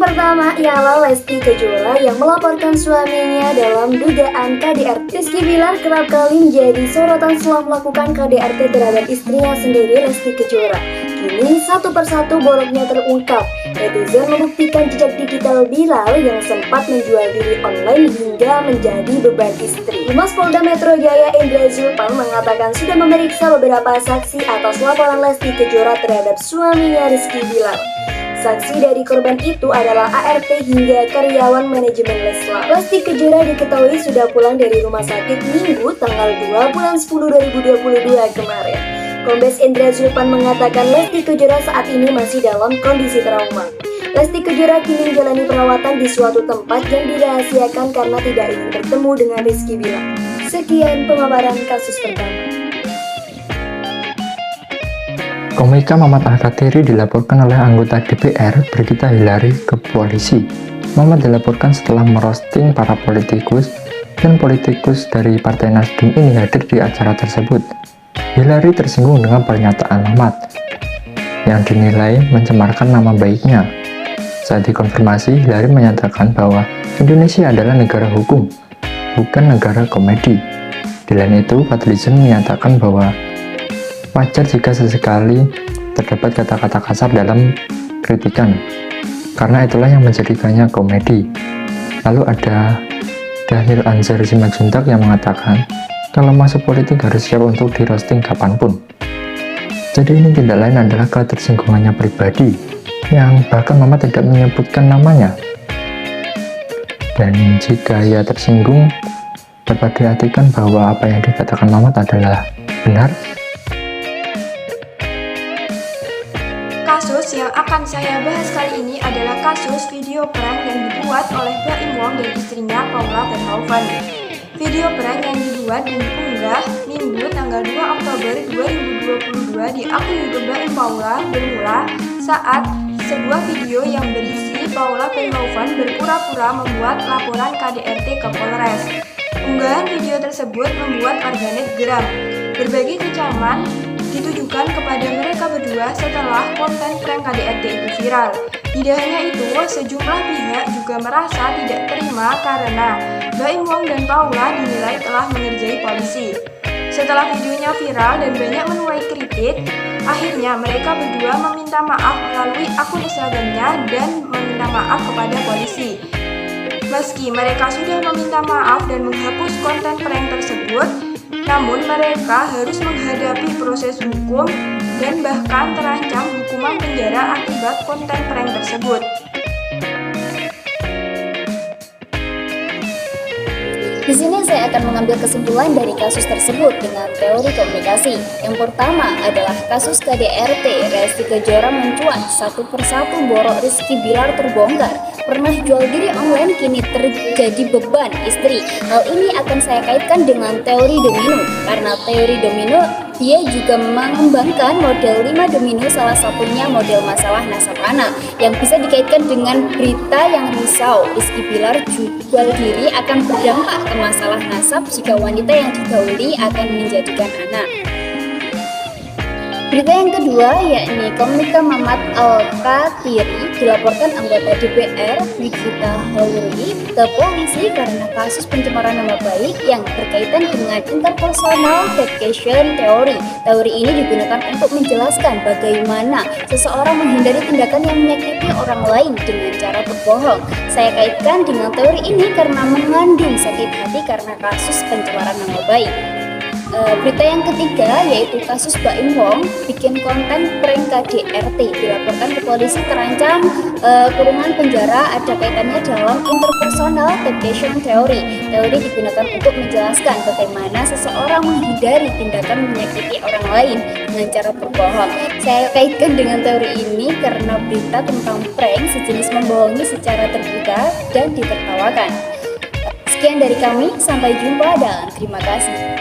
pertama ialah Lesti Kejora yang melaporkan suaminya dalam dugaan KDRT. Rizky Bilar kerap kali menjadi sorotan setelah melakukan KDRT terhadap istrinya sendiri, Lesti Kejora. Kini satu persatu boroknya terungkap. Netizen membuktikan jejak digital Bilal yang sempat menjual diri online hingga menjadi beban istri. Humas Polda Metro Jaya Indra Zulpan mengatakan sudah memeriksa beberapa saksi atas laporan Lesti Kejora terhadap suaminya Rizky Bilar. Saksi dari korban itu adalah ART hingga karyawan manajemen Leslar. Lesti Kejora diketahui sudah pulang dari rumah sakit Minggu tanggal 2 bulan 10 2022 kemarin. Kombes Indra Zulpan mengatakan Lesti Kejora saat ini masih dalam kondisi trauma. Lesti Kejora kini menjalani perawatan di suatu tempat yang dirahasiakan karena tidak ingin bertemu dengan Rizky Bilar. Sekian pemaparan kasus pertama. Komika Mamat Al-Kathiri dilaporkan oleh anggota DPR Brigita Hillary ke polisi. Mamat dilaporkan setelah merosting para politikus dan politikus dari Partai Nasdem ini hadir di acara tersebut. Hillary tersinggung dengan pernyataan Mamat yang dinilai mencemarkan nama baiknya. Saat dikonfirmasi, Hillary menyatakan bahwa Indonesia adalah negara hukum, bukan negara komedi. Di lain itu, Fadlizon menyatakan bahwa wajar jika sesekali terdapat kata-kata kasar dalam kritikan, karena itulah yang menjadikannya komedi. Lalu ada Dhanil Anzar Simanjuntak yang mengatakan, kalau masuk politik harus siap untuk di roasting kapanpun. Jadi ini tidak lain adalah ketersinggungannya pribadi, yang bahkan Mama tidak menyebutkan namanya. Dan jika ia tersinggung, dapat diartikan bahwa apa yang dikatakan Mamat adalah benar. Kasus yang akan saya bahas kali ini adalah kasus video prank yang dibuat oleh Baim Wong dan istrinya Paula Verhoeven. Video prank yang dibuat dan diunggah Minggu tanggal 2 Oktober 2022 di akun YouTube Baim Paula bermula saat sebuah video yang berisi Paula Verhoeven berpura-pura membuat laporan KDRT ke Polres. Unggahan video tersebut membuat warganet geram. Berbagai kecaman ditujukan kepada mereka berdua setelah konten prank KDRT itu viral. Tidak hanya itu, sejumlah pihak juga merasa tidak terima karena Baim Wong dan Paula dinilai telah mengerjai polisi. Setelah videonya viral dan banyak menuai kritik, akhirnya mereka berdua meminta maaf melalui akun Instagramnya dan meminta maaf kepada polisi. Meski mereka sudah meminta maaf dan menghapus konten prank tersebut, namun mereka harus menghadapi proses hukum dan bahkan terancam hukuman penjara akibat konten prank tersebut. Di sini saya akan mengambil kesimpulan dari kasus tersebut dengan teori komunikasi. Yang pertama adalah kasus KDRT. Lesti Kejora mencuat, satu persatu borok Rizky Bilar terbongkar. Pernah jual diri online kini terjadi beban istri. Hal ini akan saya kaitkan dengan teori domino. Karena teori domino dia juga mengembangkan model 5 domino, salah satunya model masalah nasab anak yang bisa dikaitkan dengan berita yang risau. Rizky Bilar jual diri akan berdampak ke masalah nasab jika wanita yang didahului akan menjadikan anak. Berita yang kedua yakni Komika Mamat Al-Kathiri dilaporkan anggota DPR Brigita Hillary ke polisi karena kasus pencemaran nama baik yang berkaitan dengan interpersonal deception theory. Teori ini digunakan untuk menjelaskan bagaimana seseorang menghindari tindakan yang menyakiti orang lain dengan cara berbohong. Saya kaitkan dengan teori ini karena mengandung sakit hati karena kasus pencemaran nama baik. Berita yang ketiga yaitu kasus Baim Wong bikin konten prank KDRT dilaporkan ke polisi terancam kurungan penjara, ada kaitannya dalam interpersonal deception theory. Teori digunakan untuk menjelaskan bagaimana seseorang menghindari tindakan menyakiti orang lain dengan cara berbohong. Saya kaitkan dengan teori ini karena berita tentang prank sejenis membohongi secara terbuka dan ditertawakan. Sekian dari kami, sampai jumpa dan terima kasih.